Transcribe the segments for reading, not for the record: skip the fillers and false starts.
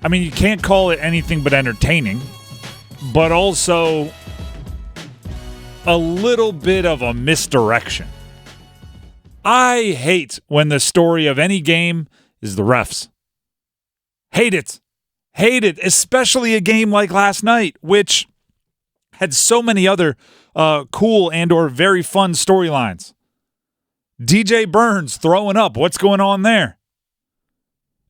I mean, you can't call it anything but entertaining, but also a little bit of a misdirection. I hate when the story of any game is the refs. Hate it. Hate it, especially a game like last night, which had so many other cool and or very fun storylines. DJ Burns throwing up. What's going on there?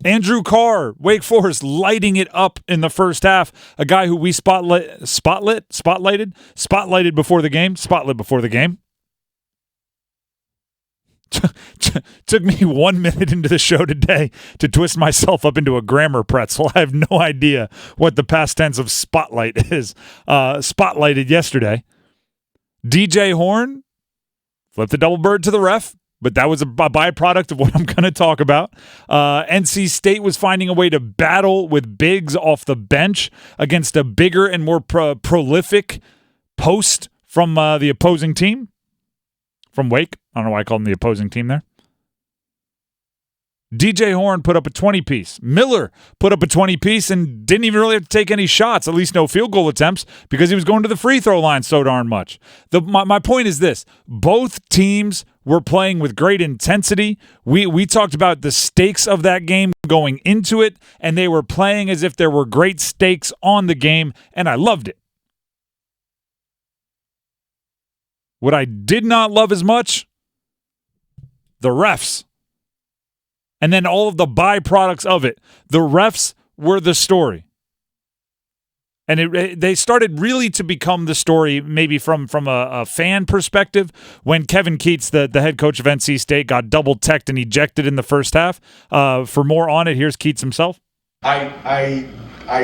Andrew Carr, Wake Forest, lighting it up in the first half. A guy who we spotlighted before the game. Spotlit before the game. Took me 1 minute into the show today to twist myself up into a grammar pretzel. I have no idea what the past tense of spotlight is. Spotlighted yesterday. DJ Horn flipped the double bird to the ref. But that was a byproduct of what I'm going to talk about. NC State was finding a way to battle with bigs off the bench against a bigger and more prolific post from the opposing team. From Wake. I don't know why I called them the opposing team there. DJ Horn put up a 20-piece. Miller put up a 20-piece and didn't even really have to take any shots, at least no field goal attempts, because he was going to the free throw line so darn much. My point is this. Both teams were playing with great intensity. We talked about the stakes of that game going into it, and they were playing as if there were great stakes on the game, and I loved it. What I did not love as much, the refs. And then all of the byproducts of it. The refs were the story. And they started really to become the story maybe from a fan perspective when Kevin Keatts, the head coach of NC State, got double-teched and ejected in the first half. For more on it, here's Keatts himself. I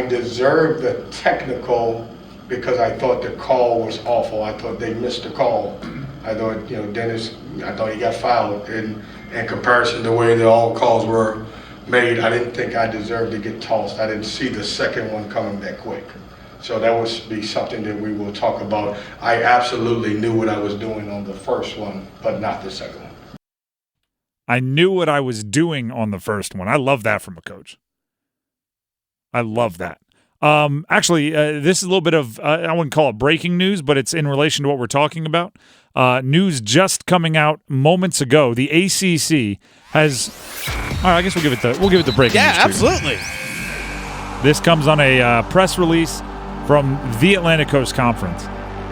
deserved the technical because I thought the call was awful. I thought they missed the call. I thought, Dennis, I thought he got fouled. In comparison to the way all calls were made, I didn't think I deserved to get tossed. I didn't see the second one coming that quick. So that would be something that we will talk about. I absolutely knew what I was doing on the first one, but not the second one. I knew what I was doing on the first one. I love that from a coach. I love that. Actually, this is a little bit of, I wouldn't call it breaking news, but it's in relation to what we're talking about. News just coming out moments ago. The ACC has, all right, I guess we'll give it the breaking news. Yeah, absolutely. This comes on a press release from the Atlantic Coast Conference.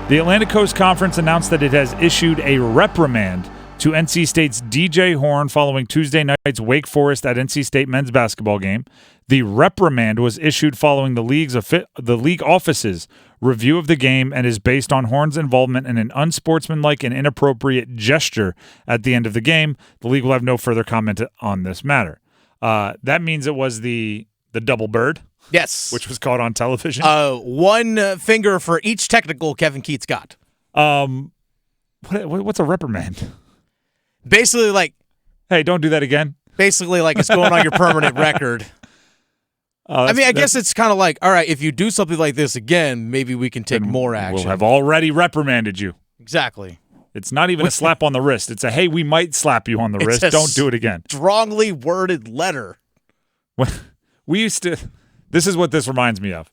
The Atlantic Coast Conference announced that it has issued a reprimand to NC State's DJ Horn following Tuesday night's Wake Forest at NC State men's basketball game. The reprimand was issued following the league office's review of the game and is based on Horn's involvement in an unsportsmanlike and inappropriate gesture at the end of the game. The league will have no further comment on this matter. That means it was the double bird. Yes. Which was caught on television. One finger for each technical Kevin Keatts got. What's a reprimand? Basically like, hey, don't do that again. Basically like it's going on your permanent record. I guess it's kind of like, all right, if you do something like this again, maybe we can take more action. We'll have already reprimanded you. Exactly. It's not even a slap on the wrist. It's a, hey, we might slap you on the wrist. Don't do it again. Strongly worded letter. We used to, this is what this reminds me of.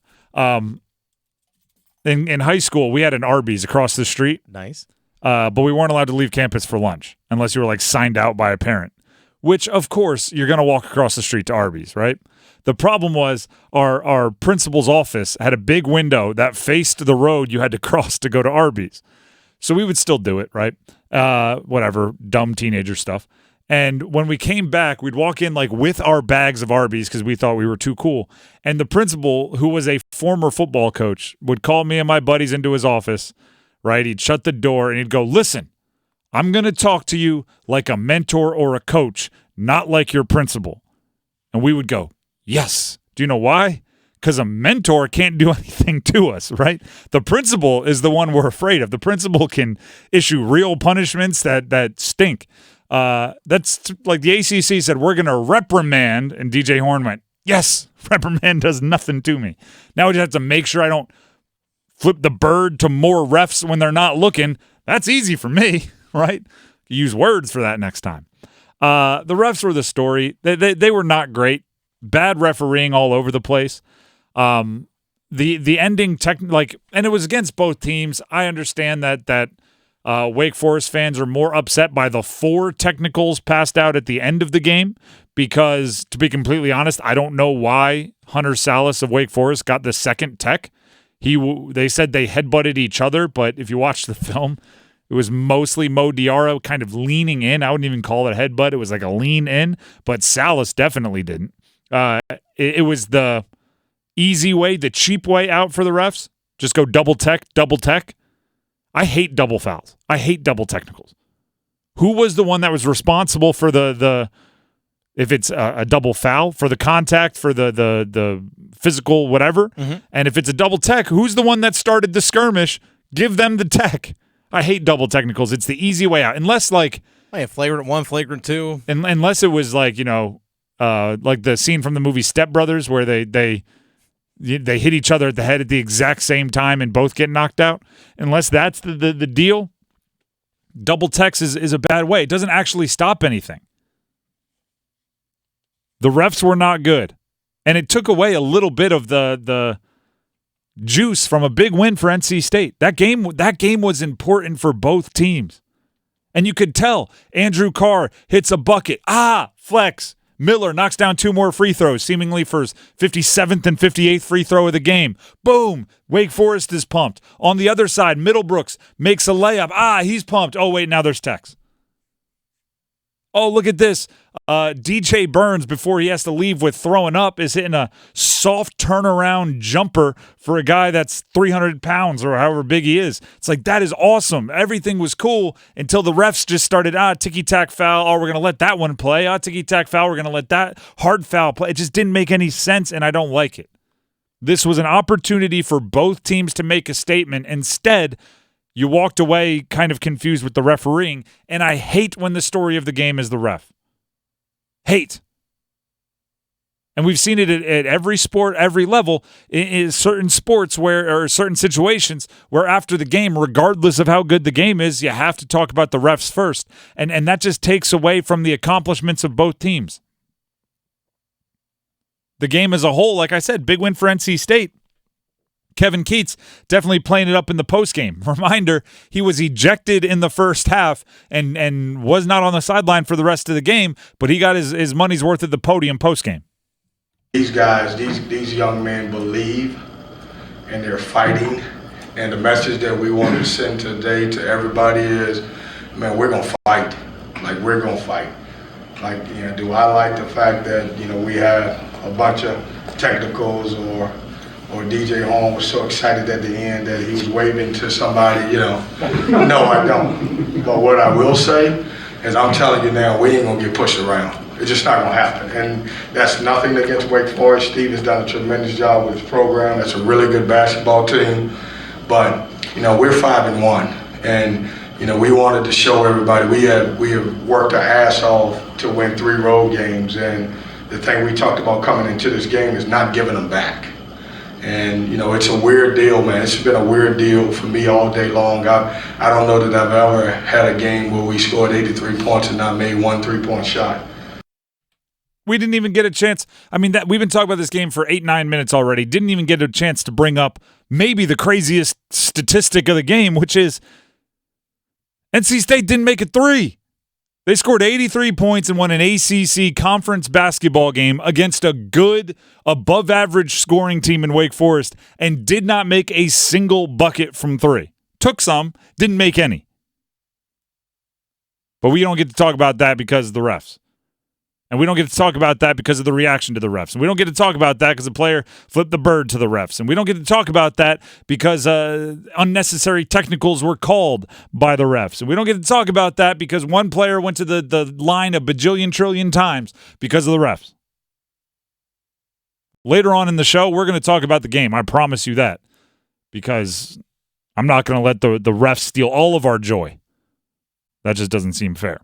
In high school, we had an Arby's across the street. Nice. But we weren't allowed to leave campus for lunch unless you were like signed out by a parent, which of course you're going to walk across the street to Arby's, right? The problem was our principal's office had a big window that faced the road you had to cross to go to Arby's. So we would still do it, right? Whatever, dumb teenager stuff. And when we came back, we'd walk in like with our bags of Arby's because we thought we were too cool. And the principal, who was a former football coach, would call me and my buddies into his office, right? He'd shut the door and he'd go, listen, I'm going to talk to you like a mentor or a coach, not like your principal. And we would go, yes. Do you know why? Because a mentor can't do anything to us, right? The principal is the one we're afraid of. The principal can issue real punishments that stink. That's like the ACC said, we're going to reprimand, and DJ Horn went, yes, reprimand does nothing to me. Now we just have to make sure I don't flip the bird to more refs when they're not looking. That's easy for me, right? Use words for that next time. The refs were the story. They were not great. bad refereeing all over the place. The ending and it was against both teams. I understand that Wake Forest fans are more upset by the 4 technicals passed out at the end of the game because, to be completely honest, I don't know why Hunter Salas of Wake Forest got the second tech. They said they headbutted each other, but if you watch the film, it was mostly Mo Diarra kind of leaning in. I wouldn't even call it a headbutt. It was like a lean in, but Salas definitely didn't. It was the easy way, the cheap way out for the refs. Just go double tech. I hate double fouls. I hate double technicals. Who was the one that was responsible for the if it's a double foul, for the contact, for the physical whatever? Mm-hmm. And if it's a double tech, who's the one that started the skirmish? Give them the tech. I hate double technicals. It's the easy way out. Unless flagrant 1, flagrant 2. Unless it was like the scene from the movie Step Brothers where they hit each other at the head at the exact same time and both get knocked out. Unless that's the deal, double text is a bad way. It doesn't actually stop anything. The refs were not good, and it took away a little bit of the juice from a big win for NC State. That game was important for both teams, and you could tell. Andrew Carr hits a bucket. Flex. Miller knocks down 2 more free throws, seemingly for his 57th and 58th free throw of the game. Boom! Wake Forest is pumped. On the other side, Middlebrooks makes a layup. He's pumped. Oh, wait, now there's Tex. Oh, look at this. DJ Burns, before he has to leave with throwing up, is hitting a soft turnaround jumper for a guy that's 300 pounds or however big he is. It's like, that is awesome. Everything was cool until the refs just started, ticky-tack foul. We're going to let that one play. Ticky-tack foul. We're going to let that hard foul play. It just didn't make any sense, and I don't like it. This was an opportunity for both teams to make a statement. Instead, you walked away kind of confused with the refereeing, and I hate when the story of the game is the ref. Hate. And we've seen it at every sport, every level, in certain sports or certain situations where after the game, regardless of how good the game is, you have to talk about the refs first. And that just takes away from the accomplishments of both teams. The game as a whole, like I said, big win for NC State. Kevin Keatts definitely playing it up in the postgame. Reminder, he was ejected in the first half and was not on the sideline for the rest of the game, but he got his money's worth at the podium postgame. These guys, these young men believe, and they're fighting. And the message that we want to send today to everybody is, man, we're going to fight. Like, we're going to fight. Like, do I like the fact that, we have a bunch of technicals or DJ Horn was so excited at the end that he was waving to somebody, No, I don't. But what I will say is I'm telling you now, we ain't going to get pushed around. It's just not going to happen. And that's nothing against Wake Forest. Steve has done a tremendous job with his program. That's a really good basketball team. But, we're 5-1. And, we wanted to show everybody we have worked our ass off to win 3 road games. And the thing we talked about coming into this game is not giving them back. And, it's a weird deal, man. It's been a weird deal for me all day long. I don't know that I've ever had a game where we scored 83 points and not made 1 3-point shot. We didn't even get a chance. We've been talking about this game for 8-9 minutes already. Didn't even get a chance to bring up maybe the craziest statistic of the game, which is NC State didn't make a 3. They scored 83 points and won an ACC conference basketball game against a good, above-average scoring team in Wake Forest and did not make a single bucket from 3. Took some, didn't make any. But we don't get to talk about that because of the refs. And we don't get to talk about that because of the reaction to the refs. And we don't get to talk about that because the player flipped the bird to the refs. And we don't get to talk about that because unnecessary technicals were called by the refs. And we don't get to talk about that because one player went to the line a bajillion trillion times because of the refs. Later on in the show, we're going to talk about the game. I promise you that. Because I'm not going to let the refs steal all of our joy. That just doesn't seem fair.